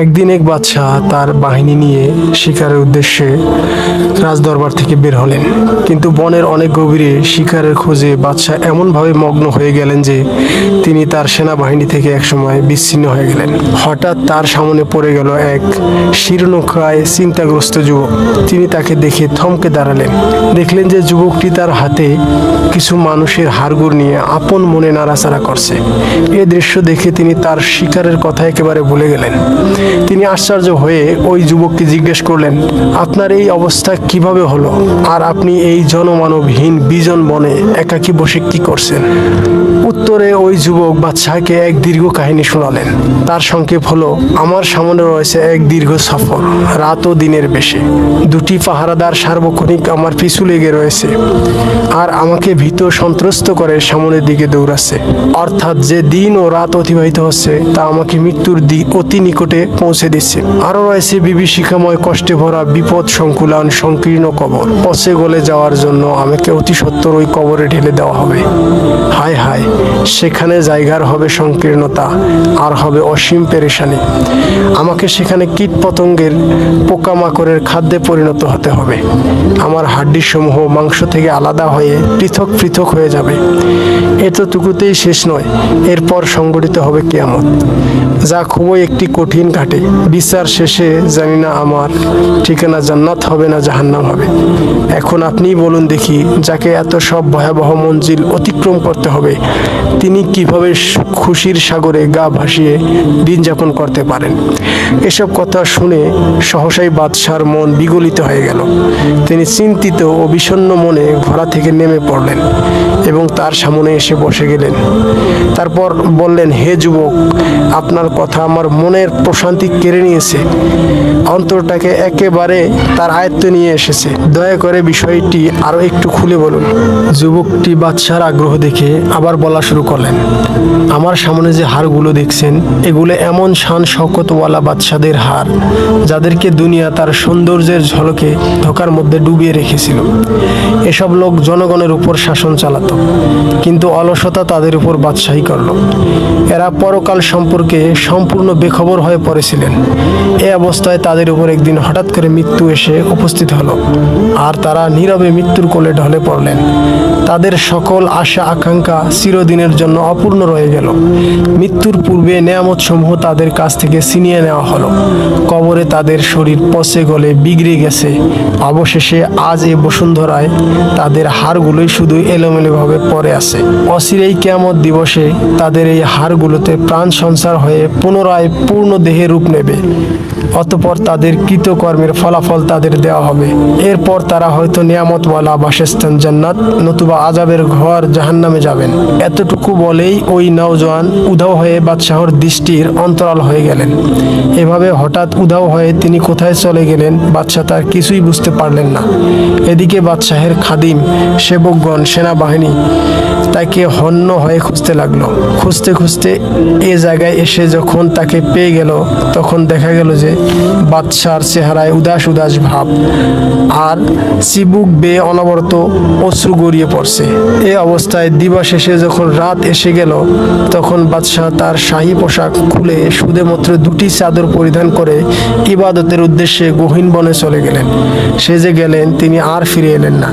একদিন এক বাদশাহ তার বাহিনী নিয়ে শিকারের উদ্দেশ্যে রাজদরবার থেকে বের হলেন, কিন্তু বনের অনেক গভীরে শিকারের খোঁজে বাদশাহ এমনভাবে মগ্ন হয়ে গেলেন যে তিনি তার সেনাবাহিনী থেকে একসময় বিচ্ছিন্ন হয়ে গেলেন। হঠাৎ তার সামনে পড়ে গেল এক শীর্ণকায় চিন্তাগ্রস্ত যুবক। তিনি তাকে দেখে থমকে দাঁড়ালেন। দেখলেন যে যুবকটি তার হাতে কিছু মানুষের হাড়গোড় নিয়ে আপন মনে নাড়াচাড়া করছে। এ দৃশ্য দেখে তিনি তার শিকারের কথা একেবারে ভুলে গেলেন। তিনি আশ্চর্য হয়ে ওই যুবককে জিজ্ঞেস করলেন, আপনার এই অবস্থা কিভাবে হলো, আর আপনি এই জনমানবহীন বিজন বনে একাকী বসে কি করছেন? উত্তরে ওই যুবক বাদশাহকে এক দীর্ঘ কাহিনী শোনালেন। তার সংক্ষেপ হলো, আমার সামনে রয়েছে এক দীর্ঘ সফর, রাত ও দিনের বেশে। দুটি পাহারাদার সার্বক্ষণিক আমার পিছু লেগে রয়েছে আর আমাকে ভীত সন্ত্রস্ত করে সামনের দিকে দৌড়াচ্ছে। অর্থাৎ যে দিন ও রাত অতিবাহিত হচ্ছে তা আমাকে মৃত্যুর অতি নিকটে পৌঁছে দিচ্ছে। আরও রয়েছে বিভীষিকাময় কষ্টে ভরা বিপদ সংকুলান সংকীর্ণ কবর। পচে গলে যাওয়ার জন্য আমাকে অতি সত্বর ওই কবরে ঢেলে দেওয়া হবে। হায় হায়, সেখানে জায়গার হবে সংকীর্ণতা আর হবে অসীম পেরেশানি। আমাকে সেখানে কীট পতঙ্গের পোকামাকড়ের খাদ্যে পরিণত হতে হবে। আমার হাড্ডিসমূহ মাংস থেকে আলাদা হয়ে পৃথক পৃথক হয়ে যাবে। এতটুকুতেই শেষ নয়, এরপর সংগঠিত হবে কিয়ামত, যা খুবই একটি কঠিন ঘাটে। বিচার শেষে জানি না আমার ঠিকানা জান্নাত হবে না জাহান্নাম হবে। এখন আপনিই বলুন দেখি, যাকে এত সব ভয়াবহ মঞ্জিল অতিক্রম করতে হবে, তিনি কিভাবে খুশির সাগরে গা ভাসিয়ে দিন যাপন করতে পারেন? এসব কথা শুনে সহসাই বাদশার মন বিগলিত হয়ে গেল। তিনি চিন্তিত ও বিষণ্ণ মনে ঘোড়া থেকে নেমে পড়লেন এবং তার সামনে এসে বসে গেলেন। তারপর বললেন, হে যুবক, আপনার কথা আমার মনের প্রশান্তি কেড়ে নিয়েছে, অন্তরটাকে একেবারে তার আয়ত্তে নিয়ে এসেছে। দয়া করে বিষয়টি আরও একটু খুলে বলুন। যুবকটি বাদশার আগ্রহ দেখে আবার বলা শুরু করলেন, আমার সামনে যে হাড়গুলো দেখছেন, এগুলো এমন শান শওকতওয়ালা বাদশাদের হাড়, যাদেরকে দুনিয়া তার সৌন্দর্যের ঝলকে ধোঁকার মধ্যে ডুবিয়ে রেখেছিল। এসব লোক জনগণের উপর শাসন চালাতো, কিন্তু অলসতা তাদের উপর বাদশাহী করল। এরা পরকাল সম্পর্কে সম্পূর্ণ বেখবর হয়ে পড়েছিলেন। এই অবস্থায় তাদের উপর একদিন হঠাৎ করে মৃত্যু এসে উপস্থিত হলো, আর তারা নীরবে মৃত্যুর কোলে ঢলে পড়লেন। তাদের সকল আশা আকাঙ্ক্ষা চিরদিনের জন্য অপূর্ণ রয়ে গেল। মৃত্যুর পূর্বে নেয়ামত সমূহ তাদের কাছ থেকে ছিনিয়ে নেওয়া হলো। কবরে তাদের শরীর পচে গলে বিগড়ে গেছে। অবশেষে আজ এই বসুন্ধরায় তাদের হাড়গুলোই শুধু এলোমেলোভাবে পড়ে আছে। অচিরেই কিয়ামত দিবসে তাদের এই হাড়গুলোতে প্রাণ সঞ্চার হয়ে পুনরায় পূর্ণ দেহে রূপ নেবে। অতঃপর তাদের কৃতকর্মের ফলাফল তাদের দেওয়া হবে। এরপর তারা হয়তো নিয়ামতওয়ালা বাসস্থান জান্নাত নতুবা আযাবের ঘর জাহান্নামে যাবেন। এতটুকু বলেই ওই নওজোয়ান উধাও হয়ে বাদশাহর দৃষ্টির অন্তরাল হয়ে গেলেন। এভাবে হঠাৎ উধাও হয়ে তিনি কোথায় চলে গেলেন বাদশাহ তার কিছুই বুঝতে পারলেন না। এদিকে বাদশাহের খাদিম, সেবকগণ, সেনাবাহিনী তাকে হন্য হয়ে খুঁজতে লাগলো। খুঁজতে খুঁজতে এ জায়গায় এসে যখন তাকে পেয়ে গেল, তখন দেখা গেল যে বাদশার চেহারায় উদাস উদাস ভাব, আর চিবুক বেয়ে অনবরত অশ্রু গড়িয়ে পড়ছে। এ অবস্থায় দিবা শেষে যখন রাত এসে গেল, তখন বাদশাহ তার শাহী পোশাক খুলে শুধুমাত্র দুটি চাদর পরিধান করে ইবাদতের উদ্দেশ্যে গহীন বনে চলে গেলেন। সেজে গেলেন, তিনি আর ফিরে এলেন না।